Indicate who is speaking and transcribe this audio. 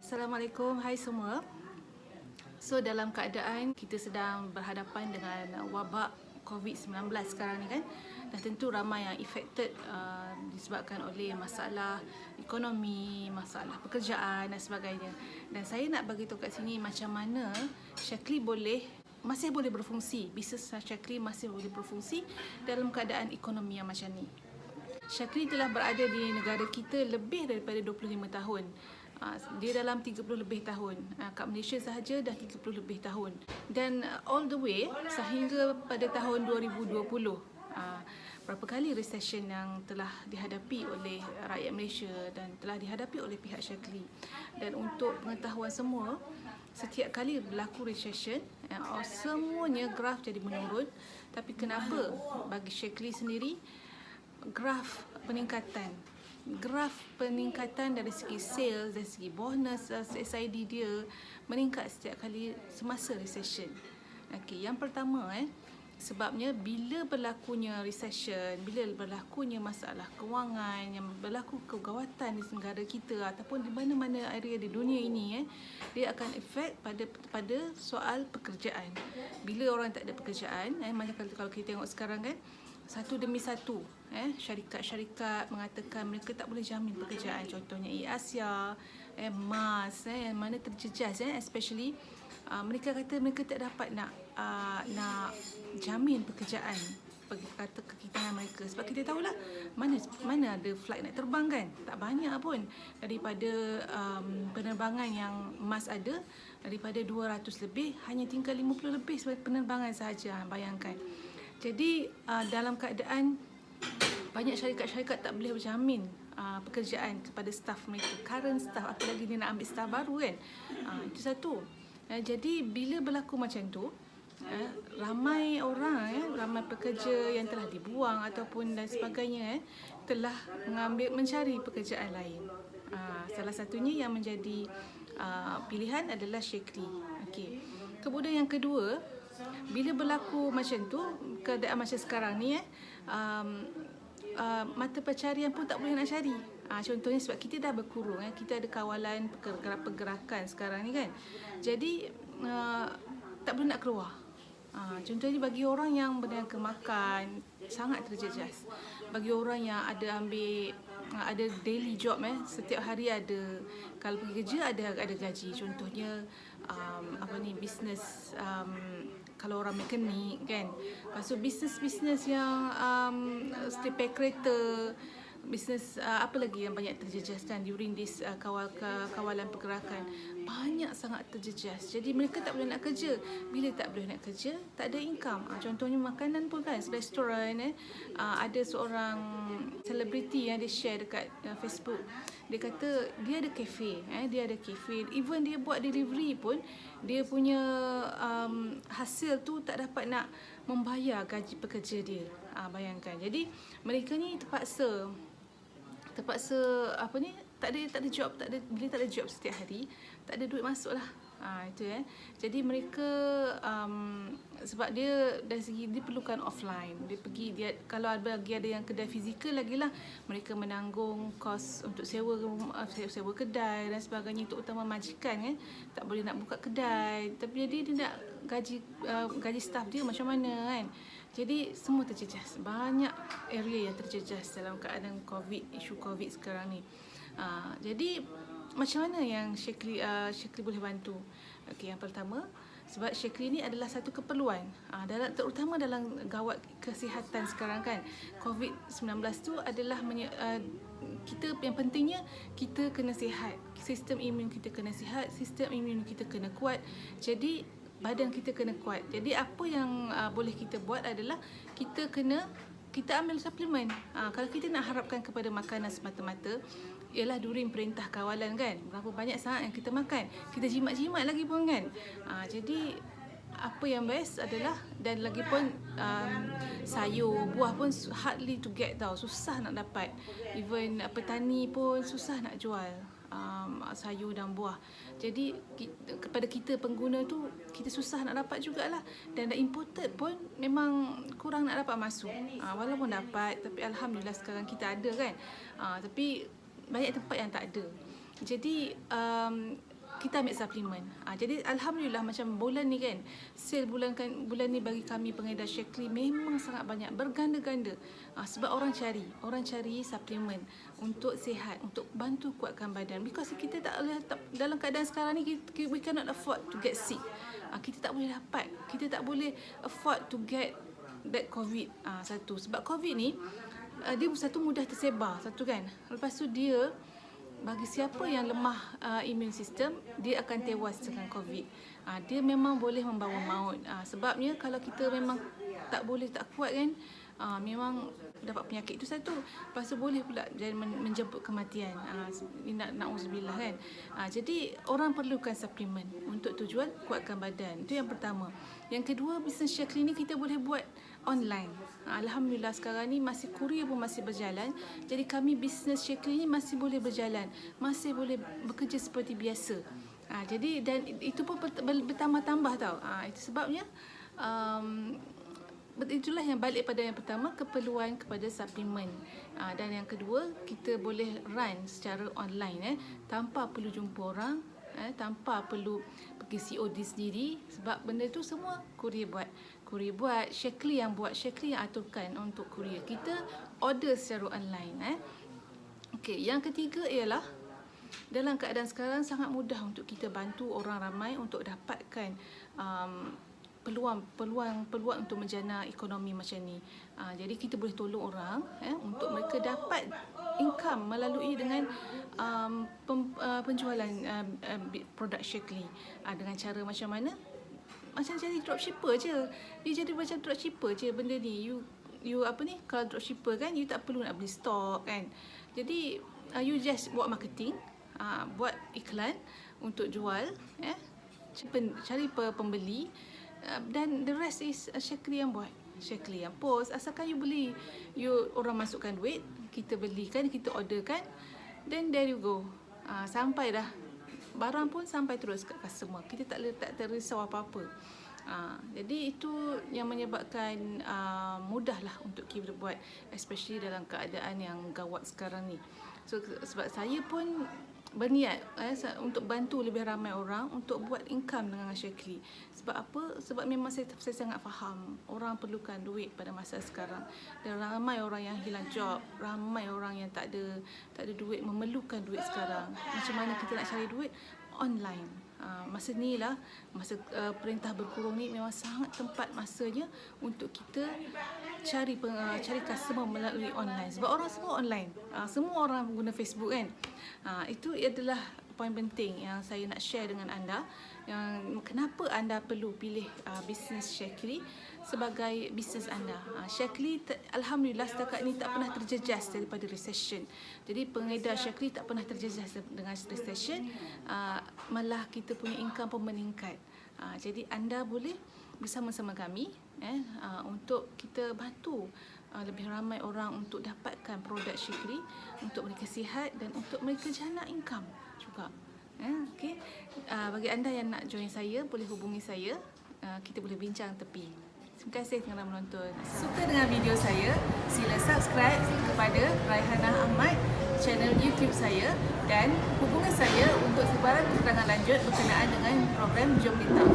Speaker 1: Assalamualaikum, hai semua. So dalam keadaan kita sedang berhadapan dengan wabak COVID-19 sekarang ni kan, dan tentu ramai yang affected disebabkan oleh masalah ekonomi, masalah pekerjaan dan sebagainya. Dan saya nak bagi tahu kat sini macam mana Shaklee masih boleh berfungsi, bisnes Shaklee masih boleh berfungsi dalam keadaan ekonomi yang macam ni. Shaklee telah berada di negara kita lebih daripada 25 tahun. Dia dalam 30 lebih tahun. Kat Malaysia sahaja dah 30 lebih tahun. Dan all the way sehingga pada tahun 2020. Berapa kali recession yang telah dihadapi oleh rakyat Malaysia dan telah dihadapi oleh pihak Shaklee. Dan untuk pengetahuan semua, setiap kali berlaku recession, semuanya graf jadi menurun. Tapi kenapa bagi Shaklee sendiri, graf peningkatan dari segi sales, dari segi bonus, SID dia meningkat setiap kali semasa recession. Okey, yang pertama sebabnya bila berlakunya recession, bila berlakunya masalah kewangan, yang berlaku kegawatan di negara kita ataupun di mana-mana area di dunia ini, dia akan efek pada soal pekerjaan. Bila orang tak ada pekerjaan, macam kalau kita tengok sekarang kan, satu demi satu syarikat-syarikat mengatakan mereka tak boleh jamin pekerjaan. Contohnya Asia, MAS, yang mana terjejas, especially mereka kata mereka tak dapat nak jamin pekerjaan kata kekitangan mereka. Sebab kita tahulah mana ada flight nak terbang kan, tak banyak pun. Daripada penerbangan yang MAS ada, daripada 200 lebih, hanya tinggal 50 lebih sebagai penerbangan sahaja. Bayangkan. Jadi dalam keadaan banyak syarikat-syarikat tak boleh berjamin pekerjaan kepada staff mereka, current staff, apalagi dia nak ambil staff baru kan. Itu satu. Jadi bila berlaku macam tu, ramai orang, ramai pekerja yang telah dibuang ataupun dan sebagainya telah mencari pekerjaan lain. Salah satunya yang menjadi pilihan adalah Shaklee. Okey. Kemudian yang kedua, bila berlaku macam tu, keadaan macam sekarang ni mata pencarian pun tak boleh nak cari. Contohnya sebab kita dah berkurung, kita ada kawalan pergerakan sekarang ni kan. Jadi tak boleh nak keluar. Contohnya bagi orang yang berniaga makan, sangat terjejas. Bagi orang yang ada daily job, setiap hari ada, kalau pergi kerja ada gaji. Contohnya bisnes, kalau orang mekanik kan. Lepas tu bisnes yang repair kereta, bisnes apa lagi yang banyak terjejas kan during this kawalan pergerakan, banyak sangat terjejas. Jadi mereka tak boleh nak kerja. Bila tak boleh nak kerja, tak ada income. Contohnya makanan pun kan, restoran, ada seorang selebriti yang dia share dekat Facebook. Dia kata dia ada kafe, even dia buat delivery pun dia punya hasil tu tak dapat nak membayar gaji pekerja dia. Bayangkan. Jadi mereka ni terpaksa tak ada job, bila tak ada job setiap hari, tak ada duit masuk lah. Itu Jadi mereka sebab dia dari segi dia perlukan offline. Kalau ada yang kedai fizikal lagi lah, mereka menanggung kos untuk sewa kedai dan sebagainya, terutama majikan tak boleh nak buka kedai. Tapi jadi dia nak gaji staff dia macam mana kan. Jadi semua terjejas. Banyak area yang terjejas dalam keadaan isu COVID sekarang ni. Jadi macam mana yang Shaklee boleh bantu? Okey, yang pertama, sebab Shaklee ni adalah satu keperluan, terutama dalam gawat kesihatan sekarang kan. COVID-19 tu adalah kita, yang pentingnya kita kena sihat. Sistem imun kita kena sihat, sistem imun kita kena kuat. Jadi badan kita kena kuat. Jadi apa yang boleh kita buat adalah kita ambil suplemen. Kalau kita nak harapkan kepada makanan semata-mata, ialah during perintah kawalan kan, berapa banyak sangat yang kita makan, kita jimat-jimat lagi pun kan. Jadi apa yang best adalah, dan lagi pun sayur, buah pun hardly to get tau, susah nak dapat. Even petani pun susah nak jual sayur dan buah. Jadi kepada kita pengguna tu, kita susah nak dapat jugalah. Dan imported pun memang kurang nak dapat masuk. Walaupun dapat, tapi alhamdulillah sekarang kita ada kan. Tapi banyak tempat yang tak ada. Jadi kita ambil suplemen. Jadi alhamdulillah macam bulan ni kan, sale bulan ni bagi kami pengedar Shaklee memang sangat banyak, berganda-ganda. Sebab orang cari suplemen untuk sihat, untuk bantu kuatkan badan. Because kita dalam keadaan sekarang ni, we cannot afford to get sick. Kita tak boleh afford to get that COVID. Satu, sebab COVID ni dia satu mudah tersebar, satu kan. Lepas tu dia bagi siapa yang lemah immune system, dia akan tewas dengan COVID. Dia memang boleh membawa maut. Sebabnya kalau kita memang tak kuat kan, memang dapat penyakit itu satu. Lepas tu boleh pula jadi menjemput kematian. Na'udzubillah kan. Jadi orang perlukan suplemen untuk tujuan kuatkan badan. Itu yang pertama. Yang kedua, bisnes Shaklee ni kita boleh buat online. Alhamdulillah sekarang ni masih kurier pun masih berjalan. Jadi kami bisnes Shaklee ni masih boleh berjalan, masih boleh bekerja seperti biasa. Jadi dan itu pun bertambah-tambah tau. Itu sebabnya itulah yang balik pada yang pertama, keperluan kepada suplemen. Dan yang kedua, kita boleh run secara online tanpa perlu jumpa orang, tanpa perlu pergi COD sendiri. Sebab benda tu semua kurier buat. Shaklee yang buat, Shaklee yang aturkan untuk kurier. Kita order secara online. Okey, yang ketiga ialah dalam keadaan sekarang sangat mudah untuk kita bantu orang ramai untuk dapatkan peluang untuk menjana ekonomi macam ni. Jadi kita boleh tolong orang untuk mereka dapat income melalui dengan penjualan produk Shaklee. Dengan cara macam mana? Macam jadi dropshipper je. You jadi macam dropshipper je benda ni. You apa ni, kalau dropshipper kan, you tak perlu nak beli stok kan. Jadi you just buat marketing, buat iklan untuk jual, cari pembeli, dan the rest is Shaklee yang buat. Shaklee yang post. Asalkan you beli, orang masukkan duit, kita belikan, kita orderkan, then there you go. Sampai dah barang pun sampai terus kat customer. Kita tak terrisau apa-apa. Jadi itu yang menyebabkan mudahlah untuk kita buat, especially dalam keadaan yang gawat sekarang ni. So sebab saya pun berniat untuk bantu lebih ramai orang untuk buat income dengan Shaklee. Sebab apa? Sebab memang saya sangat faham orang perlukan duit pada masa sekarang. Dan ramai orang yang hilang job, ramai orang yang tak ada duit, memerlukan duit sekarang. Macam mana kita nak cari duit? Online. Masa ni lah, masa perintah berkurung ni, memang sangat tempat masanya untuk kita cari customer melalui online. Sebab orang semua online, semua orang guna Facebook kan. Itu adalah poin penting yang saya nak share dengan anda, yang kenapa anda perlu pilih bisnes Shaklee sebagai bisnes anda. Shaklee alhamdulillah setakat ni tak pernah terjejas daripada recession. Jadi pengedar Shaklee tak pernah terjejas dengan recession, malah kita punya income pun meningkat. Jadi anda boleh bersama-sama kami untuk kita bantu lebih ramai orang untuk dapatkan produk Shaklee, untuk mereka sihat dan untuk mereka jana income juga. Okay. Bagi anda yang nak join saya, boleh hubungi saya. Kita boleh bincang tepi. Terima kasih kerana menonton. Suka dengan video saya, sila subscribe kepada Raihanah Ahmad, channel YouTube saya, dan hubungi saya untuk sebarang keterangan lanjut berkenaan dengan program Jom Detox.